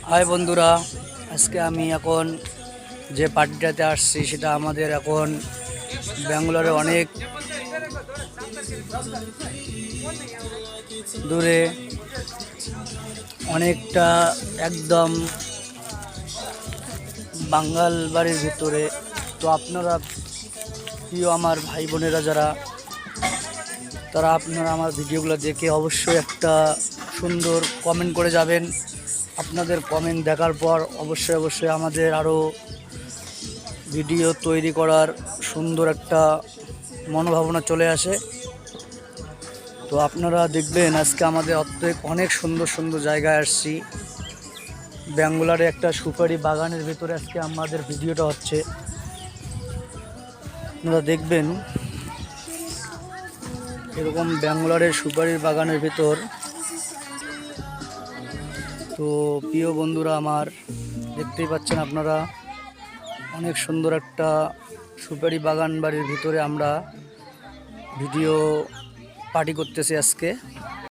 High বন্ধুরা, আজকে আমি এখন যে পার্টিটাতে আসছি সেটা আমাদের এখন ব্যাঙ্গালোরে অনেক দূরে, অনেকটা একদম বাঙ্গাল বাড়ির ভিতরে। তো আপনারা প্রিয় আমার ভাই বোনেরা যারা, তারা আপনারা আমার ভিডিওগুলো দেখে অবশ্যই একটা সুন্দর কমেন্ট করে যাবেন। আপনাদের কমেন্ট দেখার পর অবশ্যই আমাদের আরও ভিডিও তৈরি করার সুন্দর একটা মনোভাবনা চলে আসে। তো আপনারা দেখবেন আজকে আমাদের অনেক সুন্দর সুন্দর জায়গায় আসছি। ব্যাঙ্গালোরে একটা সুপারি বাগানের ভিতরে আজকে আমাদের ভিডিওটা হচ্ছে, আপনারা দেখবেন। এরকম ব্যাঙ্গালোরের সুপারির বাগানের ভিতর। তো প্রিয় বন্ধুরা আমার, দেখতেই পাচ্ছেন আপনারা, অনেক সুন্দর একটা সুপারি বাগান বাড়ির ভিতরে আমরা ভিডিও পার্টি করতেছি আজকে।